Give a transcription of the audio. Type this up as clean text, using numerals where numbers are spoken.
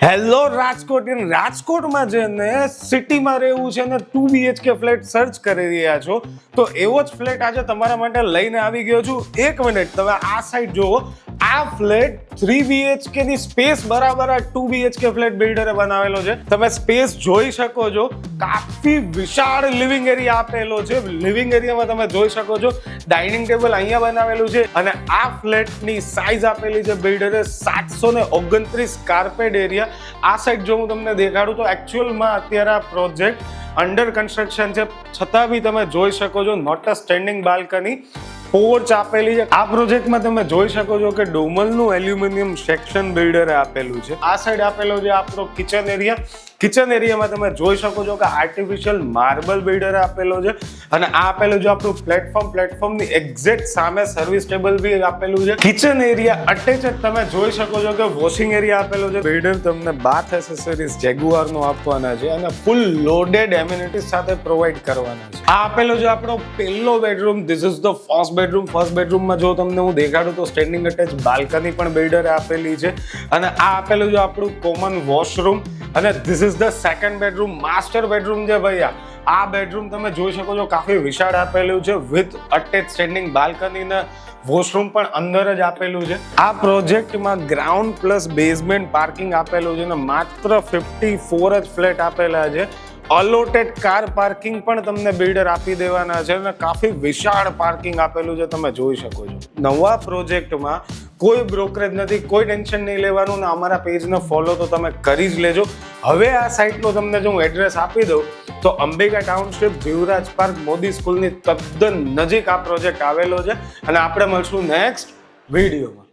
Hello Rajkotian, રાજકોટમાં જઈને સિટીમાં રહેવું છે ને 2 BHK ફ્લેટ સર્ચ કરી રહ્યા છો તો એવો જ ફ્લેટ આજે તમારા માટે લઈને આવી ગયો છું. એક મિનિટ, તમે આ સાઈડ જુઓ. આ ફ્લેટ 3 BHK ની સ્પેસ બરાબર આ 2 BHK ફ્લેટ બિલ્ડરે બનાવેલો છે. તમે સ્પેસ જોઈ શકો છો, કાફી વિશાળ લિવિંગ એરિયા આપેલો છે. લિવિંગ એરિયામાં તમે જોઈ શકો છો ડાઇનિંગ ટેબલ અહીંયા બનાવેલું છે અને આ ફ્લેટની સાઇઝ આપેલી છે બિલ્ડરે 729 કાર્પેટ એરિયા. આ સાઈડ જો હું તમને દેખાડું તો એકચ્યુઅલમાં અત્યારે આ પ્રોજેક્ટ અંડર કન્સ્ટ્રક્શન છે, છતાં બી તમે જોઈ શકો છો not a standing balcony, porch આપેલી છે. આ પ્રોજેક્ટમાં તમે જોઈ શકો છો કે ડોમલનું એલ્યુમિનિયમ સેક્શન બિલ્ડરે આપેલું છે. આ સાઈડ આપેલો છે આપણો કિચન એરિયા. કિચન એરિયામાં તમે જોઈ શકો છો કે આર્ટિફિશિયલ માર્બલ બિલ્ડરે આપેલો છે અને આ આપેલું છે આપણું પ્લેટફોર્મની એક્ઝેક્ટ સામે સર્વિસ ટેબલ બી આપેલું છે. કિચન એરિયા અટેચ જ તમે જોઈ શકો છો કે વોશિંગ એરિયા આપેલો છે. બિલ્ડર તમને બાથ એસેસરીઝ જેગુઆરનો આપવાના છે અને ફૂલ લોડેડ એમ્યુનિટીઝ સાથે પ્રોવાઈડ કરવાના છે. આ આપેલો છે આપણો પહેલો bedroom. This is the first bedroom. First બેડરૂમમાં જો તમને હું દેખાડું તો સ્ટેન્ડિંગ અટેચ બાલ્કની પણ બિલ્ડરે આપેલી છે અને આ આપેલું છે આપણું કોમન વોશરૂમ અને this is the second bedroom. Master bedroom છે ભૈયા. આ બેડરૂમ તમે જોઈ શકો છો કાફી વિશાળ આપેલું છે વિથ અટેચ સ્ટેન્ડિંગ બાલ્કની ને વોશરૂમ પણ અંદર જ આપેલું છે. આ પ્રોજેક્ટમાં ગ્રાઉન્ડ પ્લસ બેઝમેન્ટ પાર્કિંગ આપેલું છે અને માત્ર 54 જ ફ્લેટ આપેલા છે. અલોટેડ કાર પાર્કિંગ પણ તમને બિલ્ડર આપી દેવાના છે અને કાફી વિશાળ પાર્કિંગ આપેલું છે, તમે જોઈ શકો છો. નવા પ્રોજેક્ટમાં કોઈ બ્રોકરેજ નથી, કોઈ ટેન્શન નહીં લેવાનું ને અમારા પેજને ફોલો તો તમે કરી જ લેજો. હવે આ સાઇટનો તમને જો હું એડ્રેસ આપી દઉં તો અંબિકા ટાઉનશીપ, ભીવરાજ પાર્ક, મોદી સ્કૂલની તદ્દન નજીક આ પ્રોજેક્ટ આવેલો છે અને આપણે મળશું નેક્સ્ટ વિડીયોમાં.